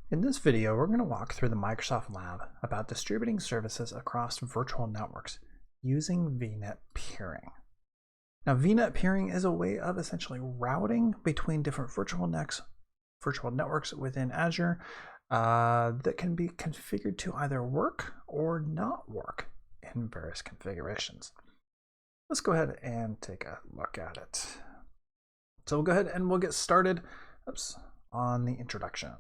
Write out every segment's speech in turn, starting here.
In this video, we're going to walk through the Microsoft Lab about distributing services across virtual networks using Vnet peering. Now, Vnet peering is a way of essentially routing between different virtual networks within Azure that can be configured to either work or not work in various configurations. Let's go ahead and take a look at it. So we'll go ahead and we'll get started on the introduction.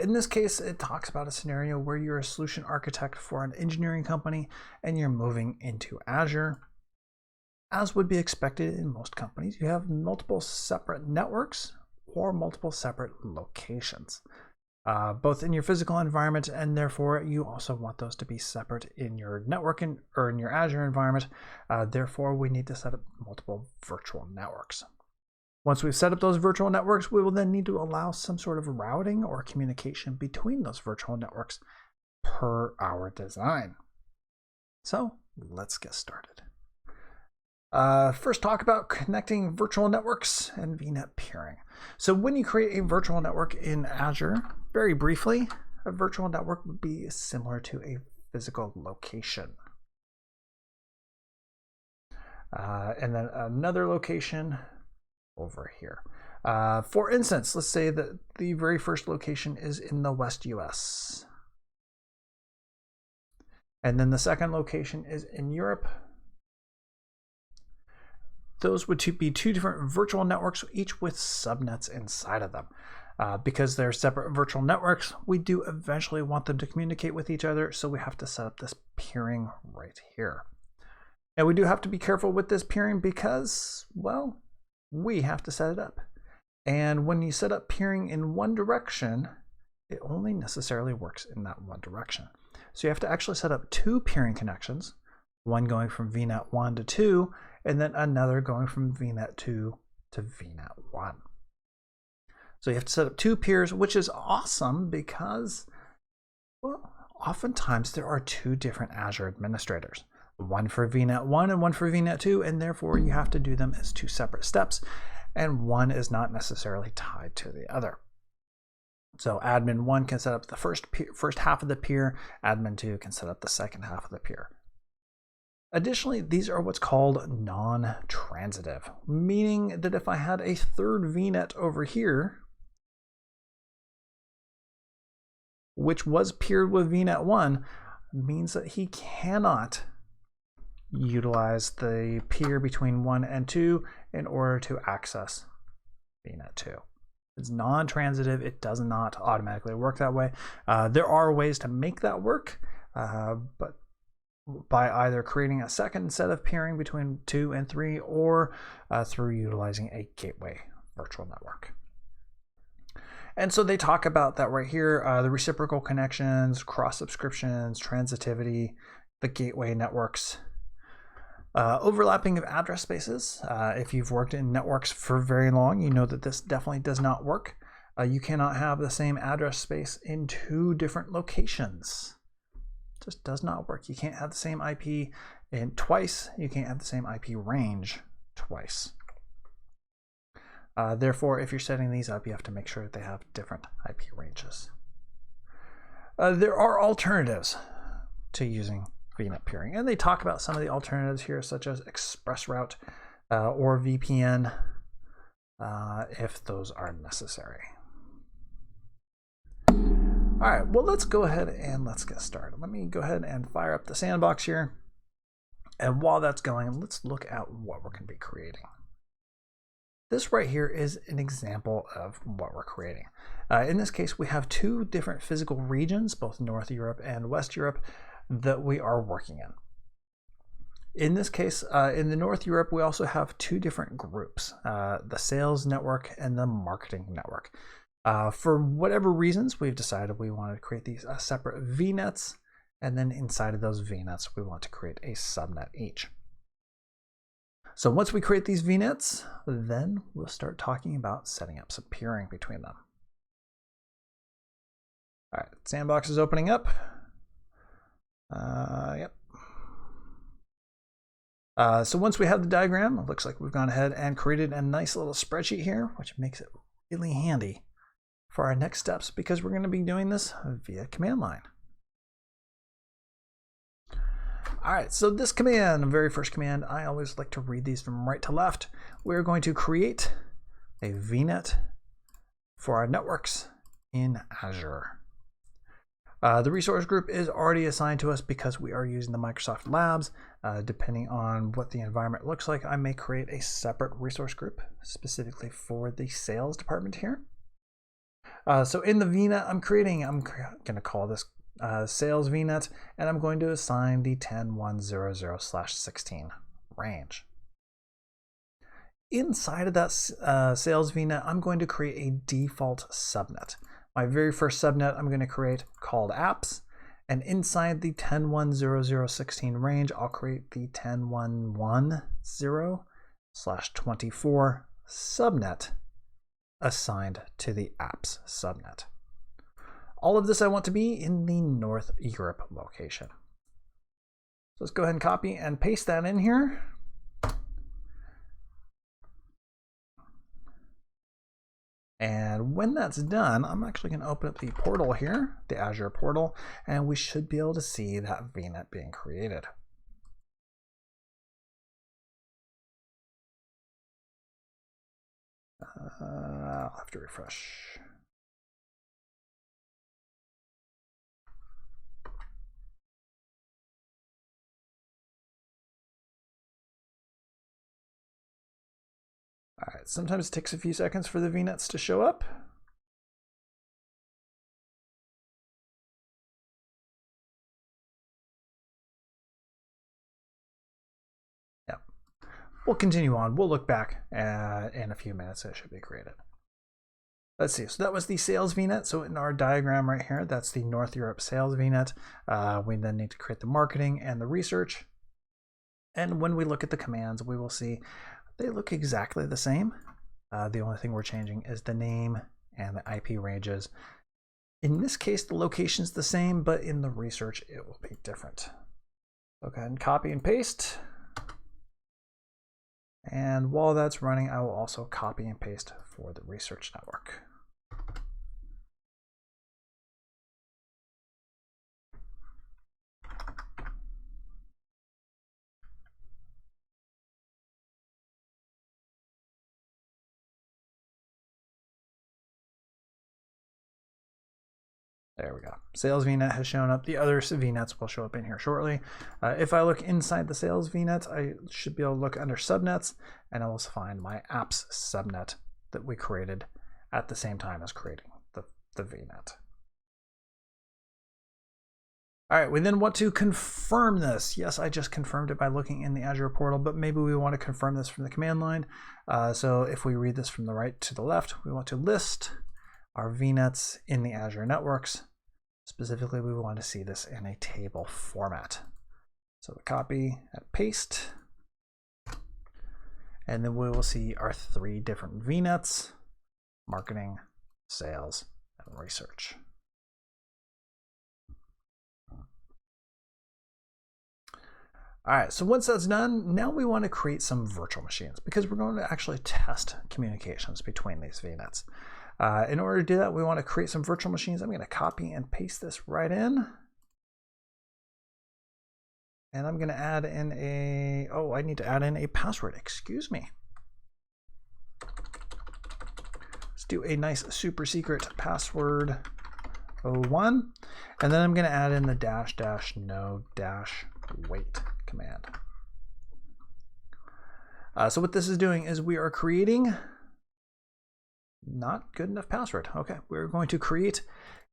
In this case, it talks about a scenario where you're a solution architect for an engineering company and you're moving into Azure. As would be expected in most companies, you have multiple separate networks or multiple separate locations, both in your physical environment, and therefore you also want those to be separate in your networking or in your Azure environment. Therefore, we need to set up multiple virtual networks. Once we've set up those virtual networks, we will then need to allow some sort of routing or communication between those virtual networks per our design. So let's get started. First, talk about connecting virtual networks and Vnet peering. So when you create a virtual network in Azure, very briefly, a virtual network would be similar to a physical location. And then another location over here. For instance, let's say that the very first location is in the West US. And then the second location is in Europe. Those would be two different virtual networks, each with subnets inside of them. Because they're separate virtual networks, we do eventually want them to communicate with each other, so we have to set up this peering right here. And we do have to be careful with this peering because, well, we have to set it up. And when you set up peering in one direction, it only necessarily works in that one direction. So you have to actually set up two peering connections, one going from Vnet 1 to 2, and then another going from Vnet 2 to Vnet 1. So you have to set up two peers, which is awesome because, well, oftentimes there are two different Azure administrators, one for Vnet 1 and one for Vnet 2, and therefore you have to do them as two separate steps, and one is not necessarily tied to the other. So admin 1 can set up the first half of the peer, admin 2 can set up the second half of the peer. Additionally, these are what's called non-transitive, meaning that if I had a third Vnet over here, which was peered with Vnet 1, means that he cannot utilize the peer between 1 and 2 in order to access Vnet 2. It's non-transitive. It does not automatically work that way. There are ways to make that work, but by either creating a second set of peering between 2 and 3 or through utilizing a gateway virtual network. And so they talk about that right here, the reciprocal connections, cross subscriptions, transitivity, the gateway networks. Overlapping of address spaces. If you've worked in networks for very long, you know that this definitely does not work. You cannot have the same address space in two different locations. It just does not work. You can't have the same IP twice. You can't have the same IP range twice. Therefore, if you're setting these up, you have to make sure that they have different IP ranges. There are alternatives to using Vnet peering, and they talk about some of the alternatives here, such as ExpressRoute or VPN, if those are necessary. All right, well, let's go ahead and let's get started. Let me go ahead and fire up the sandbox here. And while that's going, let's look at what we're going to be creating. This right here is an example of what we're creating. In this case, we have two different physical regions, both North Europe and West Europe, that we are working in. In this case, in the North Europe, we also have two different groups, the sales network and the marketing network. For whatever reasons, we've decided we want to create these separate VNets, and then inside of those VNets, we want to create a subnet each. So once we create these VNets, then we'll start talking about setting up some peering between them. All right, sandbox is opening up. Yep. So once we have the diagram, it looks like we've gone ahead and created a nice little spreadsheet here, which makes it really handy for our next steps because we're going to be doing this via command line. All right, so this command, the very first command, I always like to read these from right to left. We're going to create a VNet for our networks in Azure. The resource group is already assigned to us because we are using the Microsoft Labs. Depending on what the environment looks like, I may create a separate resource group specifically for the sales department here. So in the VNet I'm going to call this sales VNet, and I'm going to assign the 10.100/16 range. Inside of that sales VNet, I'm going to create a default subnet. My very first subnet I'm going to create called apps, and inside the 10.100/16 range, I'll create the 10.110/24 subnet assigned to the apps subnet. All of this I want to be in the North Europe location. So let's go ahead and copy and paste that in here. And when that's done, I'm actually going to open up the portal here, the Azure portal, and we should be able to see that VNet being created. I'll have to refresh. All right, sometimes it takes a few seconds for the VNets to show up. Yeah, we'll continue on. We'll look back in a few minutes. It should be created. Let's see. So that was the sales VNet. So in our diagram right here, that's the North Europe sales VNet. We then need to create the marketing and the research. And when we look at the commands, we will see they look exactly the same. The only thing we're changing is the name and the IP ranges. In this case, the location's the same, but in the research, it will be different. So go ahead and copy and paste. And while that's running, I will also copy and paste for the research network. There we go. Sales VNet has shown up. The other VNets will show up in here shortly. If I look inside the sales VNet, I should be able to look under subnets, and I will find my apps subnet that we created at the same time as creating the VNet. All right, we then want to confirm this. Yes, I just confirmed it by looking in the Azure portal, but maybe we want to confirm this from the command line. So if we read this from the right to the left, we want to list our VNets in the Azure networks. Specifically, we want to see this in a table format. So we copy and paste, and then we will see our 3 different VNets: marketing, sales, and research. All right, so once that's done, now we want to create some virtual machines because we're going to actually test communications between these VNets. In order to do that, we want to create some virtual machines. I'm going to copy and paste this right in. And I'm going to add in I need to add in a password. Excuse me. Let's do a nice super secret password 01. And then I'm going to add in the --no-wait command. So what this is doing is we are creating not good enough password. Okay, we're going to create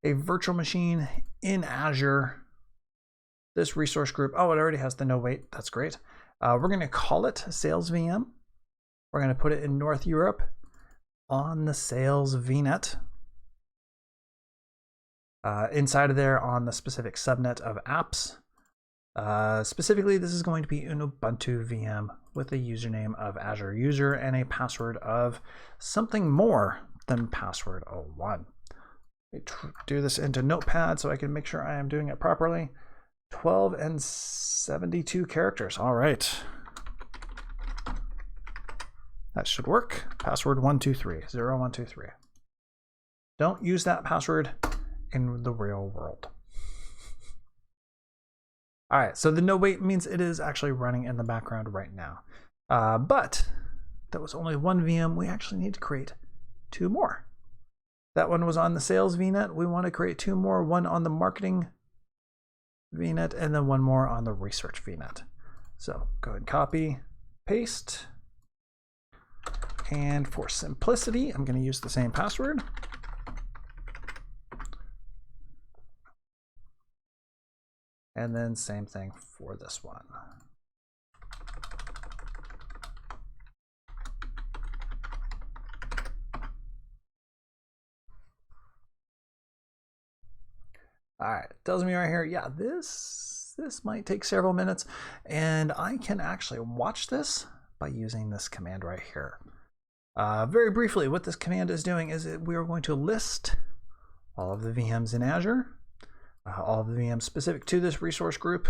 a virtual machine in Azure. This resource group, oh, it already has the no wait. That's great. We're going to call it sales VM. We're going to put it in North Europe on the sales VNet. Inside of there on the specific subnet of apps. Specifically, this is going to be an Ubuntu VM with a username of Azure user and a password of something more than password 01. Do this into Notepad so I can make sure I am doing it properly. 12 and 72 characters. All right. That should work. Password 123, 0123. Don't use that password in the real world. All right, so the no wait means it is actually running in the background right now. But that was only one VM. We actually need to create 2 more. That one was on the sales VNet. We want to create 2 more, one on the marketing VNet and then one more on the research VNet. So go ahead and copy, paste. And for simplicity, I'm going to use the same password. And then same thing for this one. All right, it tells me right here, yeah, this might take several minutes, and I can actually watch this by using this command right here. Very briefly, what this command is doing is we are going to list all of the VMs in Azure, all of the VMs specific to this resource group.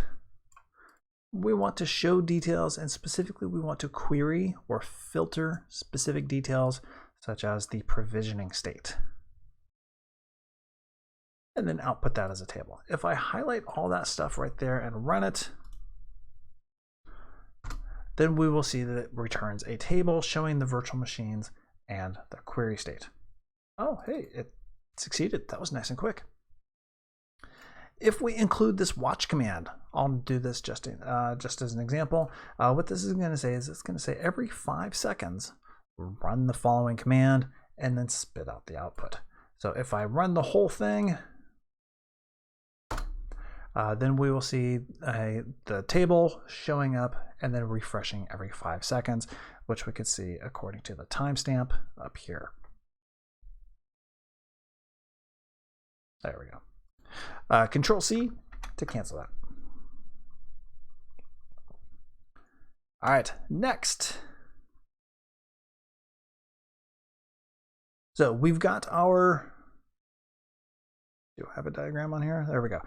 We want to show details, and specifically we want to query or filter specific details such as the provisioning state. And then output that as a table. If I highlight all that stuff right there and run it, then we will see that it returns a table showing the virtual machines and the query state. Oh, hey, it succeeded. That was nice and quick. If we include this watch command, I'll do this just as an example. What this is going to say is it's going to say every 5 seconds, run the following command and then spit out the output. So if I run the whole thing, then we will see the table showing up and then refreshing every 5 seconds, which we could see according to the timestamp up here. There we go. Control C to cancel that. All right, next. So we've got our, do I have a diagram on here? There we go.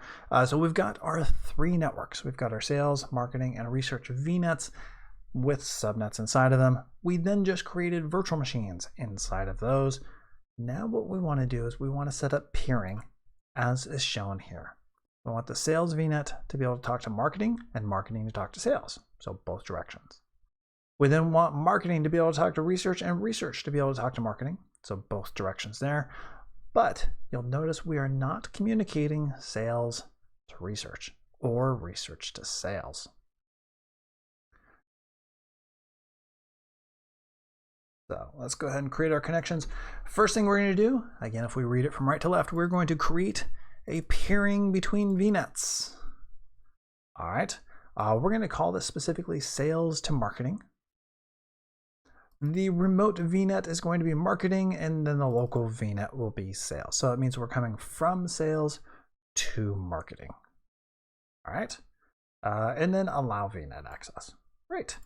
So we've got our 3 networks. We've got our sales, marketing, and research VNets with subnets inside of them. We then just created virtual machines inside of those. Now what we want to do is we want to set up peering as is shown here. We want the sales VNet to be able to talk to marketing and marketing to talk to sales, so both directions. We then want marketing to be able to talk to research and research to be able to talk to marketing, so both directions there. But you'll notice we are not communicating sales to research or research to sales. So let's go ahead and create our connections. First thing we're going to do, again, if we read it from right to left, we're going to create a peering between VNets. All right, we're going to call this specifically sales to marketing. The remote VNet is going to be marketing, and then the local VNet will be sales. So it means we're coming from sales to marketing. All right, and then allow VNet access. Great.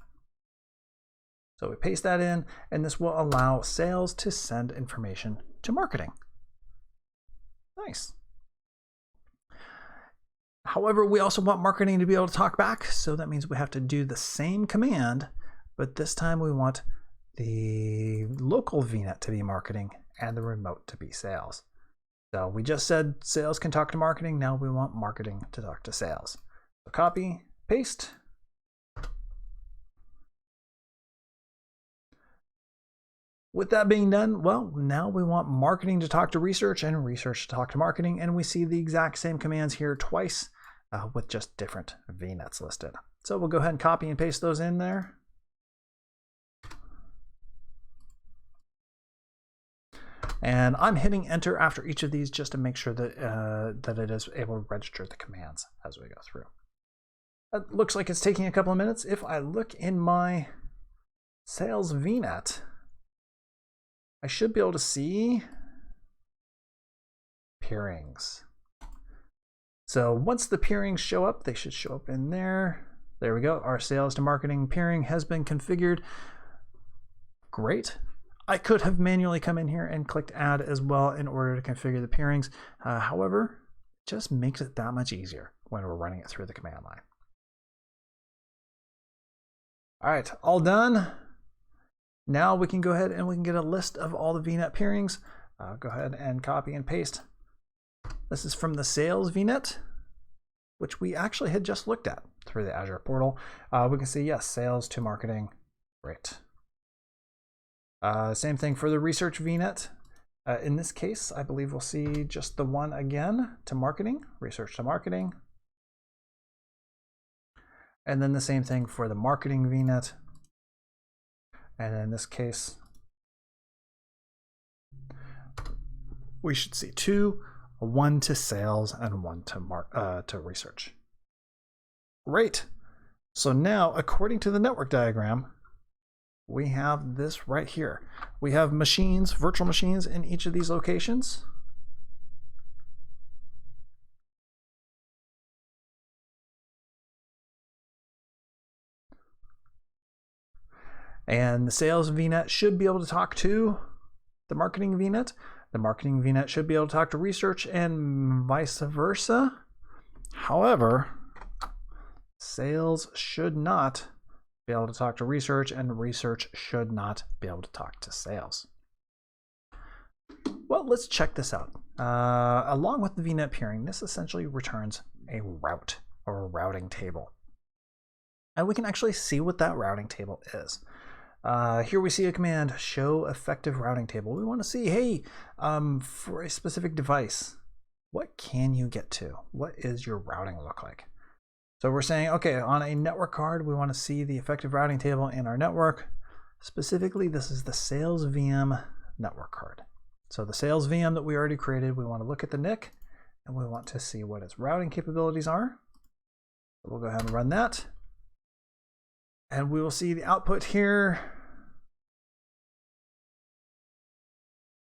So we paste that in, and this will allow sales to send information to marketing. Nice. However, we also want marketing to be able to talk back, so that means we have to do the same command, but this time we want the local VNet to be marketing and the remote to be sales. So we just said sales can talk to marketing. Now we want marketing to talk to sales. So copy, paste. With that being done, well, now we want marketing to talk to research and research to talk to marketing, and we see the exact same commands here twice with just different VNets listed. So we'll go ahead and copy and paste those in there. And I'm hitting enter after each of these just to make sure that, that it is able to register the commands as we go through. It looks like it's taking a couple of minutes. If I look in my sales VNet, I should be able to see peerings. So once the peerings show up, they should show up in there. There we go. Our sales to marketing peering has been configured. Great. I could have manually come in here and clicked add as well in order to configure the peerings. However, it just makes it that much easier when we're running it through the command line. All right, all done. Now we can go ahead and we can get a list of all the VNet peerings. go ahead and copy and paste. This is from the sales Vnet, which we actually had just looked at through the Azure portal. We can see, yes, sales to marketing. Great. Same thing for the research Vnet. In this case, I believe we'll see just the one again to marketing, research to marketing. And then the same thing for the marketing Vnet. And in this case, we should see two, one to sales and one to research. Great. So now, according to the network diagram, we have this right here. We have machines, virtual machines in each of these locations. And the sales Vnet should be able to talk to the marketing Vnet. The marketing Vnet should be able to talk to research and vice versa. However, sales should not be able to talk to research, and research should not be able to talk to sales. Well, let's check this out. Along with the Vnet peering, this essentially returns a route or a routing table. And we can actually see what that routing table is. Here we see a command, show effective routing table. We want to see, hey, for a specific device, what can you get to? What is your routing look like? So we're saying, okay, on a network card, we want to see the effective routing table in our network. Specifically, this is the sales VM network card. So the sales VM that we already created, we want to look at the NIC, and we want to see what its routing capabilities are. So we'll go ahead and run that. And we will see the output here.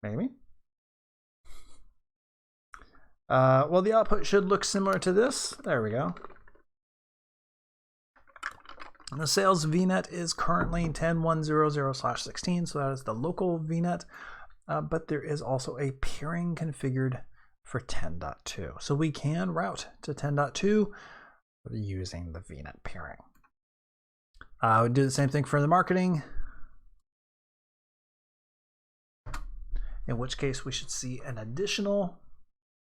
Maybe. Well, the output should look similar to this. There we go. And the sales Vnet is currently 10.100/16, so that is the local Vnet. But there is also a peering configured for 10.2. So we can route to 10.2 using the Vnet peering. We do the same thing for the marketing, in which case we should see an additional,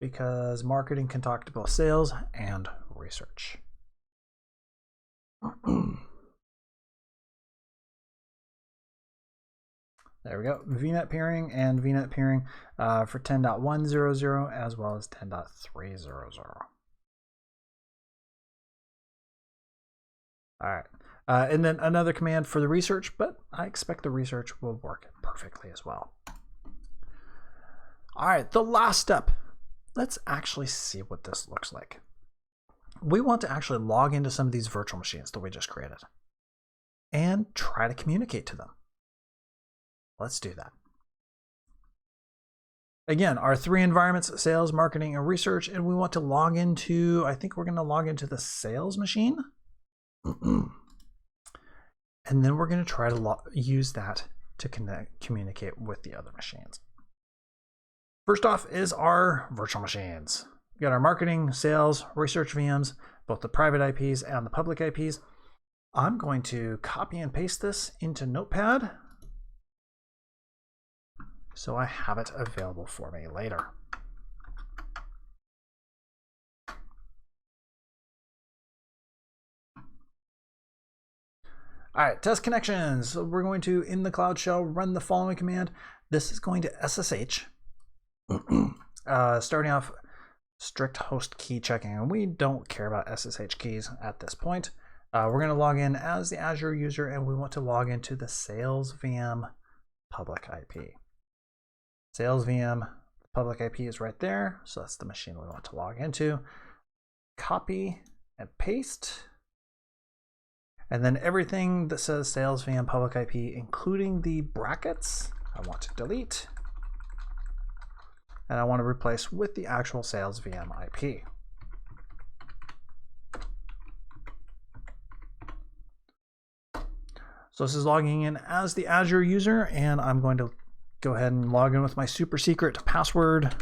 because marketing can talk to both sales and research. There we go, Vnet peering and Vnet peering for 10.100 as well as 10.300. All right. And then another command for the research, but I expect the research will work perfectly as well. All right, the last step. Let's actually see what this looks like. We want to actually log into some of these virtual machines that we just created and try to communicate to them. Let's do that. Again, our three environments, sales, marketing, and research, and we want to log into, I think we're going to log into the sales machine. And then we're going to try to use that to communicate with the other machines. First off is our virtual machines. We got our marketing, sales, research VMs, both the private IPs and the public IPs. I'm going to copy and paste this into Notepad so I have it available for me later. All right, test connections. So we're going to, in the Cloud Shell, run the following command. This is going to SSH, starting off strict host key checking, and we don't care about SSH keys at this point. We're going to log in as the Azure user, and we want to log into the Sales VM public IP. Sales VM public IP is right there, so that's the machine we want to log into. Copy and paste. And then everything that says Sales VM public IP, including the brackets, I want to delete. And I want to replace with the actual Sales VM IP. So this is logging in as the Azure user, and I'm going to go ahead and log in with my super secret password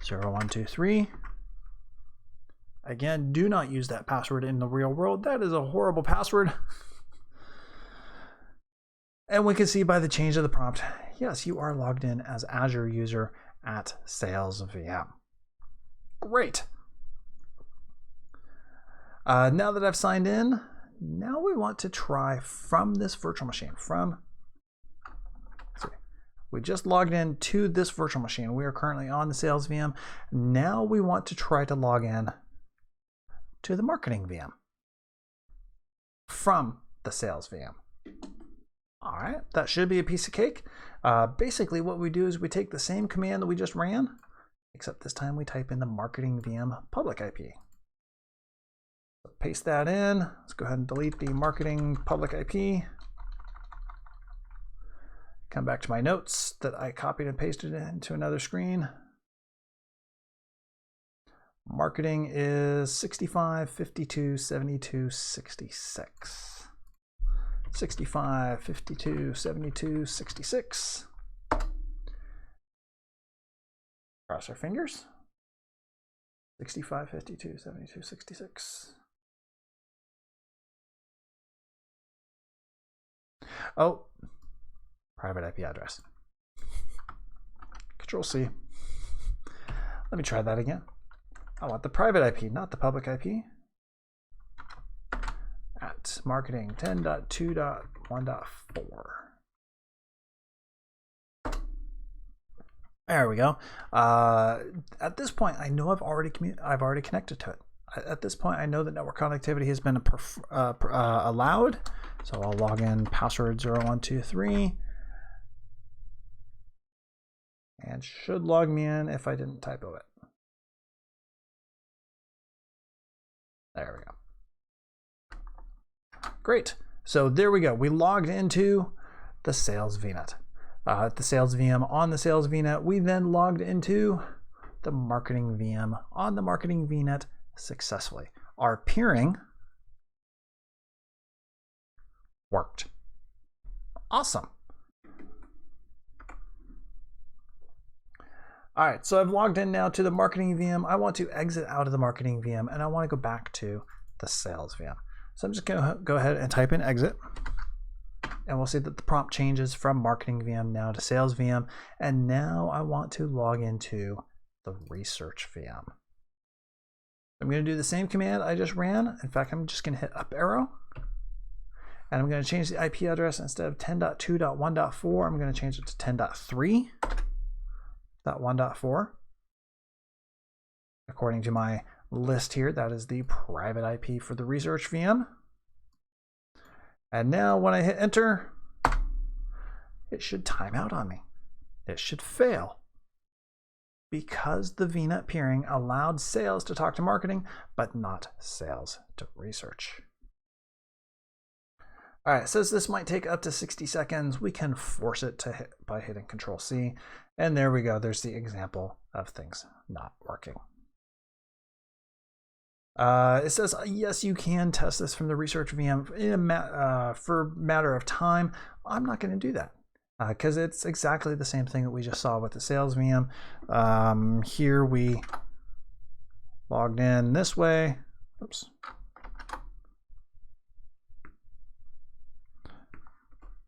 0123. Again, do not use that password in the real world. That is a horrible password. And we can see by the change of the prompt, Yes, you are logged in as Azure user at Sales VM. Great. Now that I've signed in, now we want to try from this virtual machine. We just logged in to this virtual machine. We are currently on the Sales VM. Now we want to try to log in to the Marketing VM from the Sales VM. All right, that should be a piece of cake. Basically what we do is we take the same command that we just ran, except this time we type in the Marketing VM public IP. So paste that in. Let's go ahead and delete the Marketing public IP. Come back to my notes that I copied and pasted into another screen. Marketing is 65, 52, 72, 66. 65, 52, 72, 66. Cross our fingers. 65, 52, 72, 66. Oh. Private IP address. Control C. Let me try that again. I want the private IP, not the public IP. At marketing 10.2.1.4. There we go. At this point, I know I've already connected to it. At this point, I know that network connectivity has been allowed. So I'll log in password 0123. And should log me in if I didn't typo it. There we go. Great. So there we go. We logged into the Sales Vnet. The Sales VM on the Sales Vnet. We then logged into the Marketing VM on the Marketing Vnet successfully. Our peering worked. Awesome. All right, so I've logged in now to the Marketing VM. I want to exit out of the Marketing VM and I want to go back to the Sales VM. So I'm just going to go ahead and type in exit. And we'll see that the prompt changes from Marketing VM now to Sales VM. And now I want to log into the Research VM. I'm going to do the same command I just ran. In fact, I'm just going to hit up arrow. And I'm going to change the IP address. Instead of 10.2.1.4, I'm going to change it to 10.3.1.4. According to my list here, that is the private IP for the Research VM. And now when I hit enter, it should time out on me. It should fail because the Vnet peering allowed sales to talk to marketing, but not sales to research. All right, it says this might take up to 60 seconds. We can force it to hit by hitting Control C. And there we go. There's the example of things not working. It says, yes, you can test this from the Research VM for a matter of time. I'm not going to do that because it's exactly the same thing that we just saw with the Sales VM. Here we logged in this way. Oops.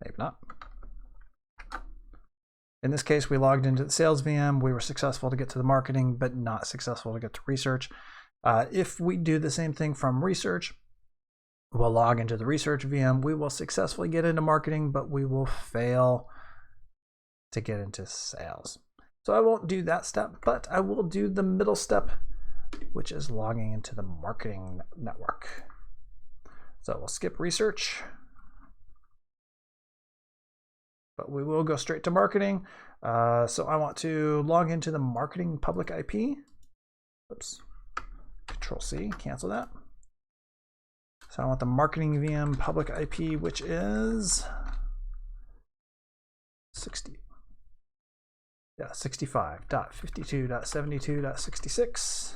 Maybe not. In this case, we logged into the Sales VM. We were successful to get to the marketing, but not successful to get to research. If we do the same thing from research, we'll log into the Research VM. We will successfully get into marketing, but we will fail to get into sales. So I won't do that step, but I will do the middle step, which is logging into the marketing network. So we'll skip research, but we will go straight to marketing. So I want to log into the marketing public IP. Oops. Control C, cancel that. So I want the Marketing VM public IP, which is 65.52.72.66.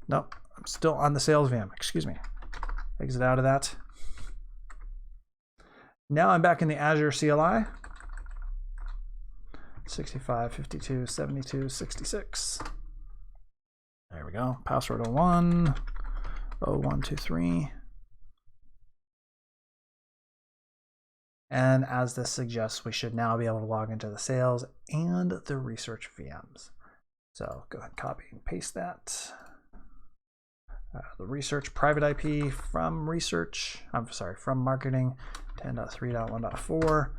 Nope, I'm still on the Sales VM, excuse me. Exit out of that. Now I'm back in the Azure CLI. 65, 52, 72, 66. There we go. Password 01, 0123. And as this suggests, we should now be able to log into the sales and the research VMs. So go ahead and copy and paste that. The research private IP from from marketing 10.3.1.4.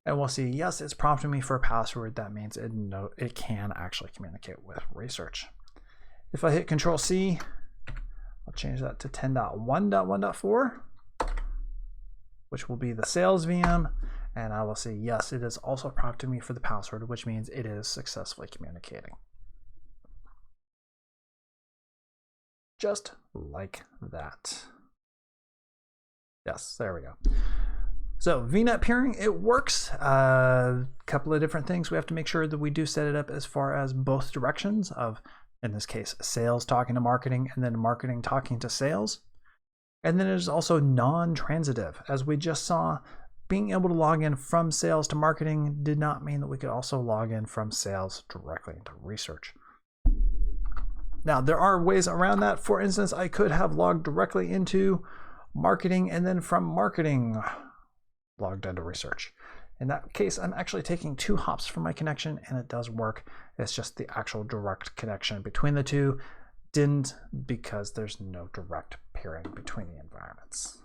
And we'll see, yes, it's prompting me for a password. That means it can actually communicate with research. If I hit Control C, I'll change that to 10.1.1.4, which will be the sales VM. And I will see, yes, it is also prompting me for the password, which means it is successfully communicating. Just like that. Yes, there we go. So Vnet peering, it works. A couple of different things. We have to make sure that we do set it up as far as both directions of, in this case, sales talking to marketing and then marketing talking to sales. And then there's also non-transitive. As we just saw, being able to log in from sales to marketing did not mean that we could also log in from sales directly into research. Now, there are ways around that. For instance, I could have logged directly into marketing and then from marketing logged into research. In that case, I'm actually taking 2 hops from my connection, and it does work. It's just the actual direct connection between the two didn't, because there's no direct peering between the environments.